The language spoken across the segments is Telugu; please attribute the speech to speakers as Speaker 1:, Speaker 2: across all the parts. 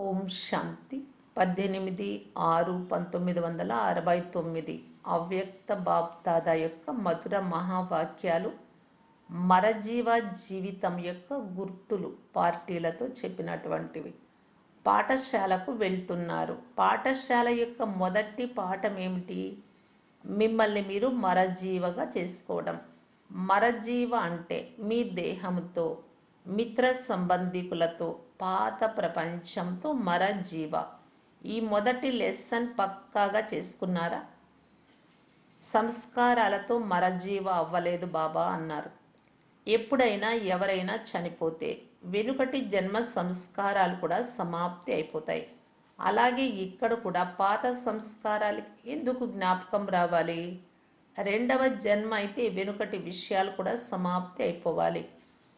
Speaker 1: ఓం శాంతి 18/6/1969 అవ్యక్త బాప్దాదా యొక్క మధుర మహావాక్యాలు మరజీవ జీవితం యొక్క గుర్తులు పార్టీలతో చెప్పినటువంటివి. పాఠశాలకు వెళ్తున్నారు. పాఠశాల యొక్క మొదటి పాఠం ఏమిటి? మిమ్మల్ని మీరు మరజీవగా చేసుకోవడం. మరజీవ అంటే మీ దేహంతో, మిత్ర సంబంధికులతో, పాత ప్రపంచంతో మరజీవ. ఈ మొదటి లెసన్ పక్కాగా చేసుకున్నారా? సంస్కారాలతో మరజీవ అవ్వలేదు బాబా అన్నారు. ఎప్పుడైనా ఎవరైనా చనిపోతే వెనుకటి జన్మ సంస్కారాలు కూడా సమాప్తి అయిపోతాయి. అలాగే ఇక్కడ కూడా పాత సంస్కారాలు ఎందుకు జ్ఞాపకం రావాలి? రెండవ జన్మ అయితే వెనుకటి విషయాలు కూడా సమాప్తి అయిపోవాలి.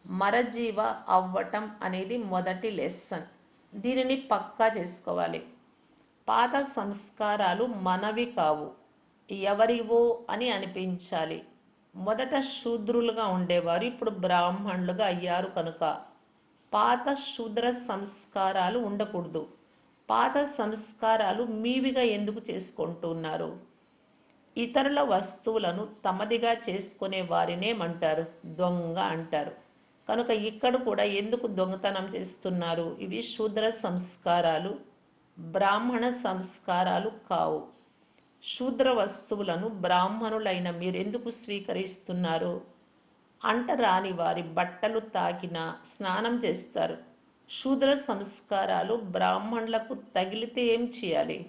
Speaker 1: మరజీవ అవ్వటం అనేది మొదటి లెసన్. దీనిని పక్కా చేసుకోవాలి. పాత సంస్కారాలు మనవి కావు, ఎవరివో అని అనిపించాలి. మొదట శూద్రులుగా ఉండేవారు, ఇప్పుడు బ్రాహ్మణులుగా అయ్యారు కనుక పాత శూద్ర సంస్కారాలు ఉండకూడదు. పాత సంస్కారాలు మీవిగా ఎందుకు చేసుకుంటున్నారు? ఇతరుల వస్తువులను తమదిగా చేసుకునే వారినేమంటారు? దొంగ అంటారు. కనుక ఇక్కడ కూడా ఎందుకు దొంగతనం చేస్తున్నారు? ఇవి శూద్ర సంస్కారాలు, బ్రాహ్మణ సంస్కారాలు కావు. శూద్ర వస్తువులను బ్రాహ్మణులైన మీరెందుకు స్వీకరిస్తున్నారు? అంటరాని వారి బట్టలు తాకినా స్నానం చేస్తారు. శూద్ర సంస్కారాలు బ్రాహ్మణులకు తగిలితే ఏం చేయాలి?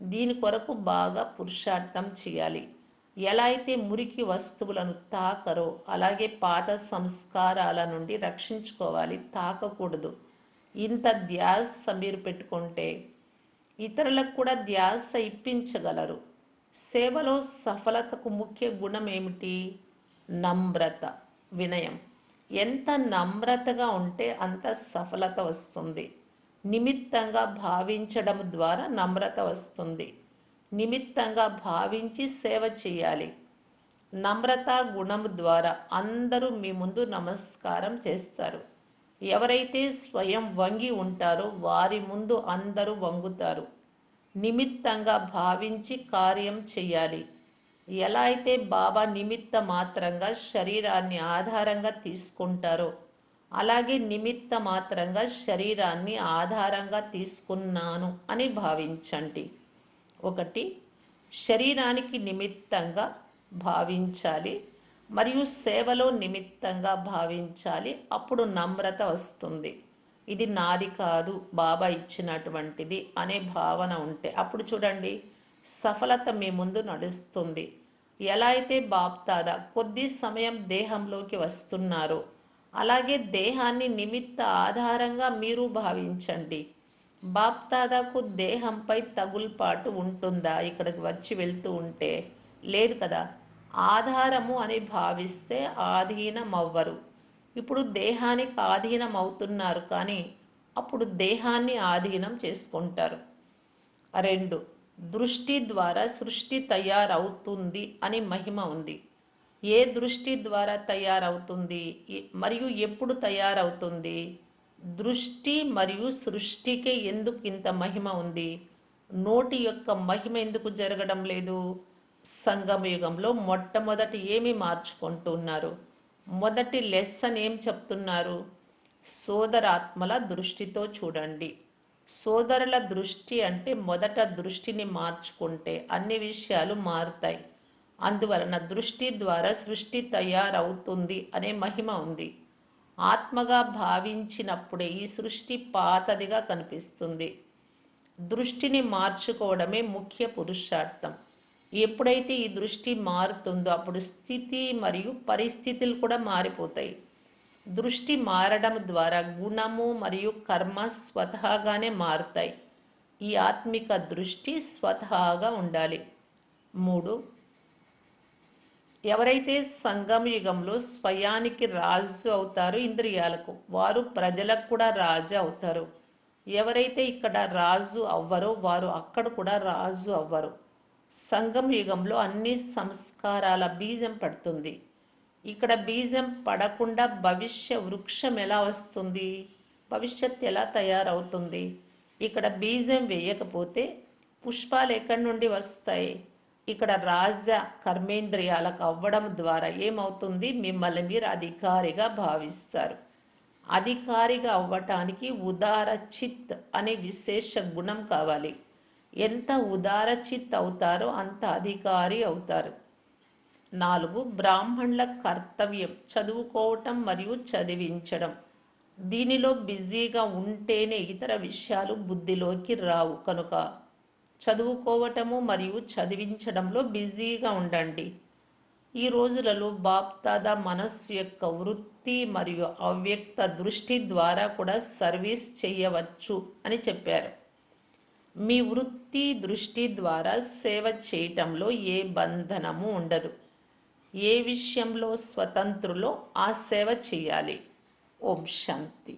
Speaker 1: దీని కొరకు బాగా పురుషార్థం చేయాలి. ఎలా అయితే మురికి వస్తువులను తాకరో అలాగే పాత సంస్కారాల నుండి రక్షించుకోవాలి, తాకకూడదు. ఇంత ధ్యాస మీరు పెట్టుకుంటే ఇతరులకు కూడా ధ్యాస ఇప్పించగలరు. సేవలో సఫలతకు ముఖ్య గుణం ఏమిటి? నమ్రత, వినయం. ఎంత నమ్రతగా ఉంటే అంత సఫలత వస్తుంది. నిమిత్తంగా భావించడం ద్వారా నమ్రత వస్తుంది. నిమిత్తంగా భావించి సేవ చేయాలి. నమ్రత గుణం ద్వారా అందరూ మీ ముందు నమస్కారం చేస్తారు. ఎవరైతే స్వయం వంగి ఉంటారో వారి ముందు అందరూ వంగుతారు. నిమిత్తంగా భావించి కార్యం చేయాలి. ఎలా అయితే బాబా నిమిత్త మాత్రంగా శరీరాన్ని ఆధారంగా తీసుకుంటారో అలాగే నిమిత్త మాత్రంగా శరీరాన్ని ఆధారంగా తీసుకున్నాను అని భావించండి. ఒకటి, శరీరానికి నిమిత్తంగా భావించాలి మరియు సేవలో నిమిత్తంగా భావించాలి. అప్పుడు నమ్రత వస్తుంది. ఇది నాది కాదు, బాబా ఇచ్చినటువంటిది అనే భావన ఉంటే అప్పుడు చూడండి సఫలత మీ ముందు నడుస్తుంది. ఎలా అయితే బాప్దాదా కొద్ది సమయం దేహంలోకి వస్తున్నారో అలాగే దేహాన్ని నిమిత్త ఆధారంగా మీరు భావించండి. బాప్దాదాకు దేహంపై తగుల్పాటు ఉంటుందా ఇక్కడికి వచ్చి వెళ్తూ ఉంటే? లేదు కదా. ఆధారము అని భావిస్తే ఆధీనం అవ్వరు. ఇప్పుడు దేహానికి ఆధీనం అవుతున్నారు కానీ అప్పుడు దేహాన్ని ఆధీనం చేసుకుంటారు. రెండు, దృష్టి ద్వారా సృష్టి తయారవుతుంది అని మహిమ ఉంది. ఏ దృష్టి ద్వారా తయారవుతుంది మరియు ఎప్పుడు తయారవుతుంది? దృష్టి మరియు సృష్టికి ఎందుకు ఇంత మహిమ ఉంది? నోటి యొక్క మహిమ ఎందుకు జరగడం లేదు? సంగమయుగంలో మొట్టమొదటి ఏమి మార్చుకుంటున్నారు? మొదటి లెసన్ ఏం చెప్తున్నారు? సోదరాత్మల దృష్టితో చూడండి. సోదరుల దృష్టి అంటే మొదట దృష్టిని మార్చుకుంటే అన్ని విషయాలు మారుతాయి. అందువలన దృష్టి ద్వారా సృష్టి తయారవుతుంది అనే మహిమ ఉంది. ఆత్మగా భావించినప్పుడే ఈ సృష్టి పాతదిగా కనిపిస్తుంది. దృష్టిని మార్చుకోవడమే ముఖ్య పురుషార్థం. ఎప్పుడైతే ఈ దృష్టి మారుతుందో అప్పుడు స్థితి మరియు పరిస్థితులు కూడా మారిపోతాయి. దృష్టి మారడం ద్వారా గుణము మరియు కర్మ స్వతహాగానే మారుతాయి. ఈ ఆత్మిక దృష్టి స్వతహాగా ఉండాలి. మూడు, ఎవరైతే సంగమ యుగంలో స్వయానికి రాజు అవుతారో ఇంద్రియాలకు, వారు ప్రజలకు కూడా రాజు అవుతారు. ఎవరైతే ఇక్కడ రాజు అవ్వరో వారు అక్కడ కూడా రాజు అవ్వరు. సంగమ యుగంలో అన్ని సంస్కారాల బీజం పడుతుంది. ఇక్కడ బీజం పడకుండా భవిష్య వృక్షం ఎలా వస్తుంది? భవిష్యత్ ఎలా తయారవుతుంది? ఇక్కడ బీజం వేయకపోతే పుష్పాలు ఎక్కడి నుండి వస్తాయి? ఇక్కడ రాజ కర్మేంద్రియాలకు అవ్వడం ద్వారా ఏమవుతుంది? మిమ్మల్ని మీరు అధికారిగా భావిస్తారు. అధికారిగా అవ్వటానికి ఉదార చిత్ అనే విశేష గుణం కావాలి. ఎంత ఉదార చిత్ అవుతారో అంత అధికారి అవుతారు. 4 బ్రాహ్మణుల కర్తవ్యం చదువుకోవటం మరియు చదివించడం. దీనిలో బిజీగా ఉంటేనే ఇతర విషయాలు బుద్ధిలోకి రావు. కనుక చదువుకోవటము మరియు చదివించడంలో బిజీగా ఉండండి. ఈ రోజులలో బాప్దాదా మనస్సు యొక్క వృత్తి మరియు అవ్యక్త దృష్టి ద్వారా కూడా సర్వీస్ చేయవచ్చు అని చెప్పారు. మీ వృత్తి దృష్టి ద్వారా సేవ చేయటంలో ఏ బంధనము ఉండదు. ఏ విషయంలో స్వతంత్రులో ఆ సేవ చేయాలి. ఓం శాంతి.